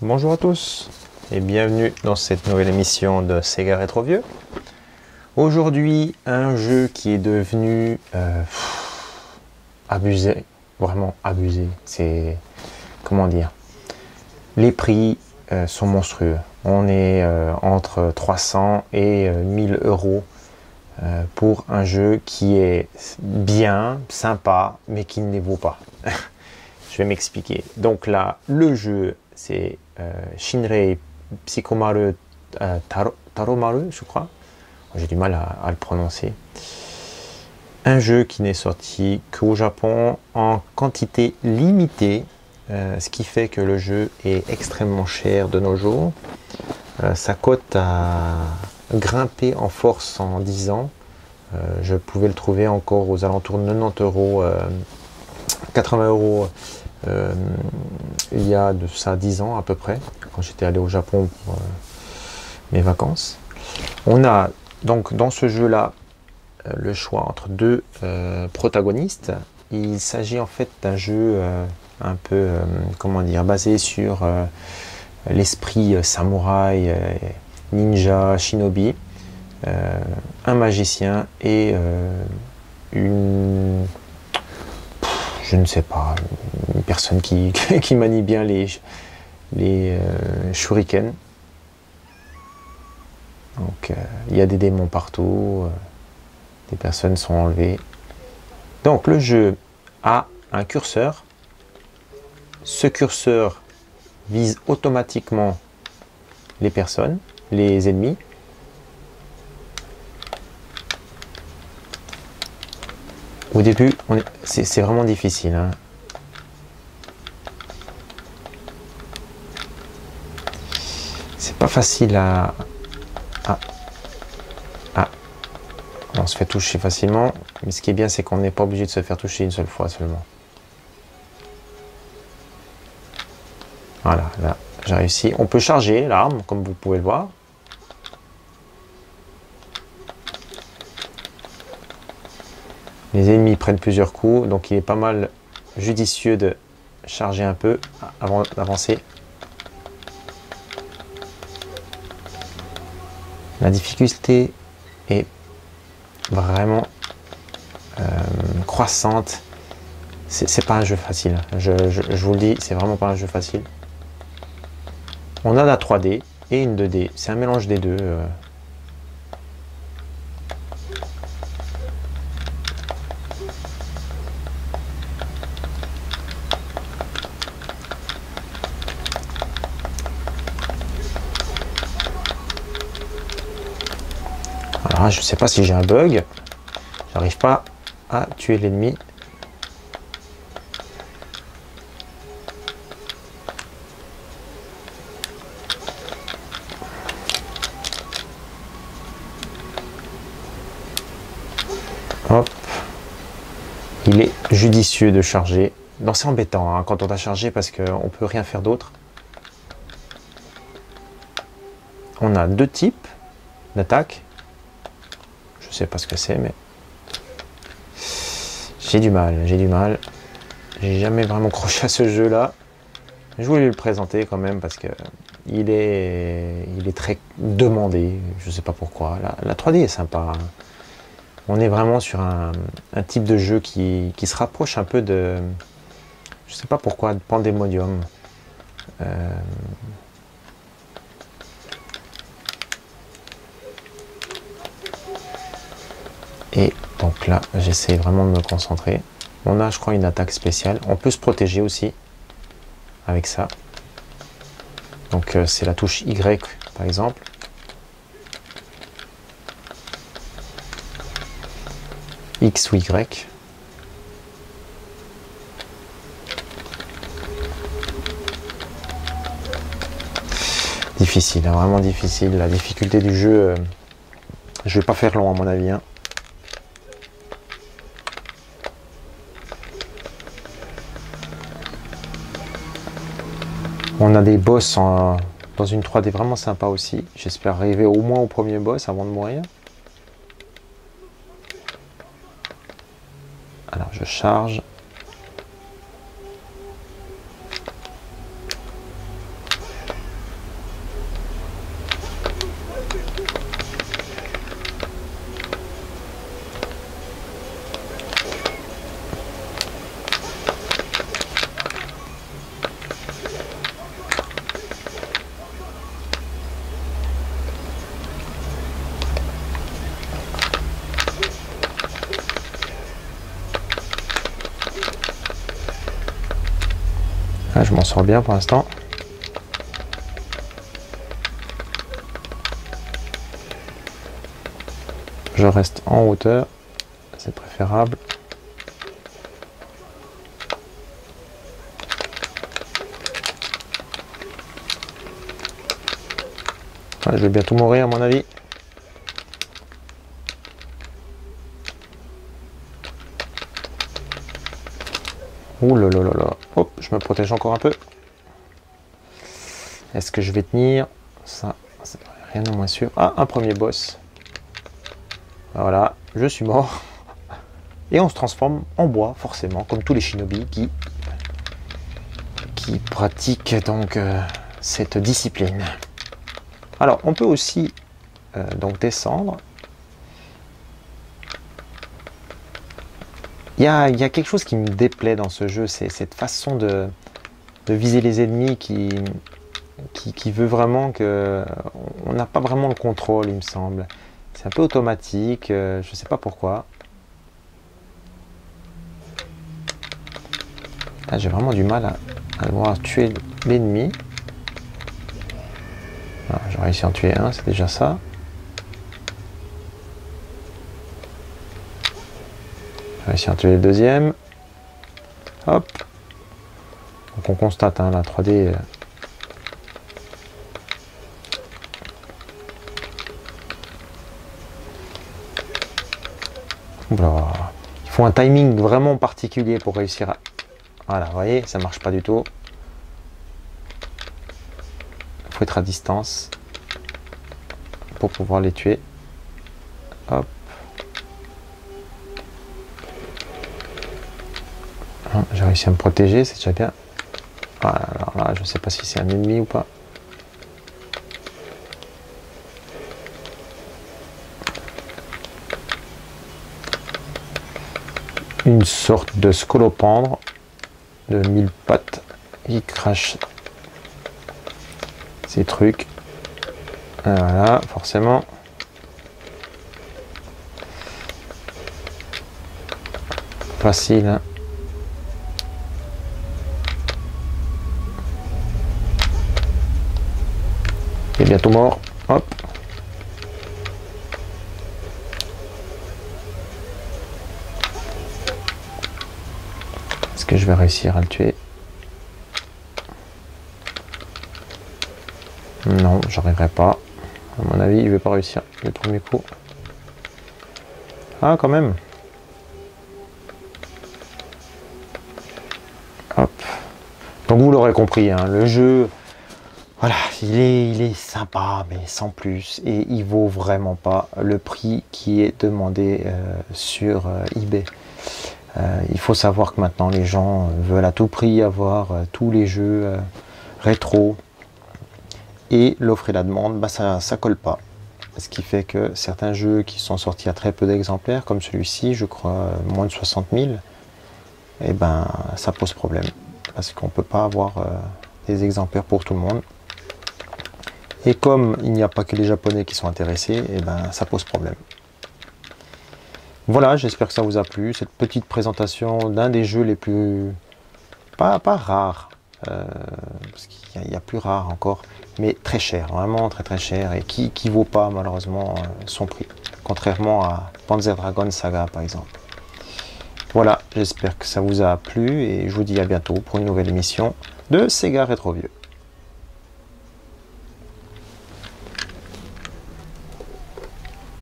Bonjour à tous et bienvenue dans cette nouvelle émission de Sega Rétro Vieux. Aujourd'hui, un jeu qui est devenu abusé, vraiment abusé. C'est, comment dire, les prix sont monstrueux. On est entre 300 et 1000 euros pour un jeu qui est bien, sympa, mais qui ne les vaut pas. Je vais m'expliquer. Donc là, le jeu, c'est Shinrei Psychomaru Taromaru, je crois. J'ai du mal à le prononcer. Un jeu qui n'est sorti qu'au Japon en quantité limitée, ce qui fait que le jeu est extrêmement cher de nos jours. Sa cote a grimpé en force en 10 ans. Je pouvais le trouver encore aux alentours de 90 euros, 80 euros. Il y a de ça 10 ans à peu près, quand j'étais allé au Japon pour mes vacances. On a donc dans ce jeu-là le choix entre deux protagonistes. Il s'agit en fait d'un jeu un peu, comment dire, basé sur l'esprit samouraï, ninja, shinobi, un magicien et une... je ne sais pas, une personne qui manie bien les shurikens. Donc il y a des démons partout, des personnes sont enlevées. Donc le jeu a un curseur. Ce curseur vise automatiquement les personnes, les ennemis. Au début, c'est vraiment difficile, hein. C'est pas facile on se fait toucher facilement, mais ce qui est bien, c'est qu'on n'est pas obligé de se faire toucher une seule fois seulement. Voilà, là, j'ai réussi. On peut charger l'arme, comme vous pouvez le voir. Les ennemis prennent plusieurs coups, donc il est pas mal judicieux de charger un peu avant d'avancer. La difficulté est vraiment croissante. C'est pas un jeu facile. Je vous le dis, c'est vraiment pas un jeu facile. On a la 3D et une 2D. C'est un mélange des deux. Alors, je sais pas si j'ai un bug. J'arrive pas à tuer l'ennemi. Hop. Il est judicieux de charger. Non, c'est embêtant hein, quand on a chargé parce qu'on peut rien faire d'autre. On a deux types d'attaque. Je sais pas ce que c'est, mais j'ai du mal. J'ai jamais vraiment croché à ce jeu-là. Je voulais le présenter quand même parce que il est très demandé. Je sais pas pourquoi. La 3D est sympa. On est vraiment sur un type de jeu qui se rapproche un peu de, je sais pas pourquoi, de Pandemonium. Et donc là, j'essaie vraiment de me concentrer. On a, je crois, une attaque spéciale. On peut se protéger aussi avec ça. Donc c'est la touche Y, par exemple. X ou Y. Difficile, hein, vraiment difficile. La difficulté du jeu, je vais pas faire long à mon avis, hein. On a des boss dans une 3D vraiment sympa aussi. J'espère arriver au moins au premier boss avant de mourir. Alors je charge. Ah, je m'en sors bien pour l'instant. Je reste en hauteur, c'est préférable. Ouais, je vais bientôt mourir à mon avis. Ouh là là là là. Hop, je me protège encore un peu. Est-ce que je vais tenir? Ça, c'est rien de moins sûr. Ah, un premier boss. Voilà, je suis mort. Et on se transforme en bois, forcément, comme tous les shinobi qui pratiquent donc cette discipline. Alors, on peut aussi donc descendre. Il y a quelque chose qui me déplaît dans ce jeu, c'est cette façon de viser les ennemis qui veut vraiment que on n'a pas vraiment le contrôle, il me semble. C'est un peu automatique, je ne sais pas pourquoi. Là, j'ai vraiment du mal à voir tuer l'ennemi. J'ai réussi à en tuer un, c'est déjà ça. J'ai réussi à en tuer le deuxième. Hop. Donc on constate la 3D. Oula. Il faut un timing vraiment particulier pour réussir à... Voilà, vous voyez, ça marche pas du tout. Il faut être à distance pour pouvoir les tuer. Hop. J'ai réussi à me protéger, c'est déjà bien. Voilà, alors là, je ne sais pas si c'est un ennemi ou pas. Une sorte de scolopendre de 1000 pattes qui crache ces trucs. Voilà, forcément. Facile, hein. Il est bientôt mort. Hop. Est-ce que je vais réussir à le tuer? Non, j'arriverai pas. À mon avis, il ne va pas réussir le premier coup. Ah, quand même. Hop. Donc vous l'aurez compris, hein, le jeu, voilà, il est sympa, mais sans plus. Et il vaut vraiment pas le prix qui est demandé sur eBay. Il faut savoir que maintenant, les gens veulent à tout prix avoir tous les jeux rétro. Et l'offre et la demande, bah, ça colle pas. Ce qui fait que certains jeux qui sont sortis à très peu d'exemplaires, comme celui-ci, je crois moins de 60 000, et ben ça pose problème. Parce qu'on ne peut pas avoir des exemplaires pour tout le monde. Et comme il n'y a pas que les Japonais qui sont intéressés, et ben ça pose problème. Voilà, j'espère que ça vous a plu, cette petite présentation d'un des jeux les plus... pas rares, parce qu'il y a plus rare encore, mais très cher, vraiment très très cher, et qui vaut pas malheureusement son prix, contrairement à Panzer Dragoon Saga par exemple. Voilà, j'espère que ça vous a plu, et je vous dis à bientôt pour une nouvelle émission de Sega Rétro Vieux.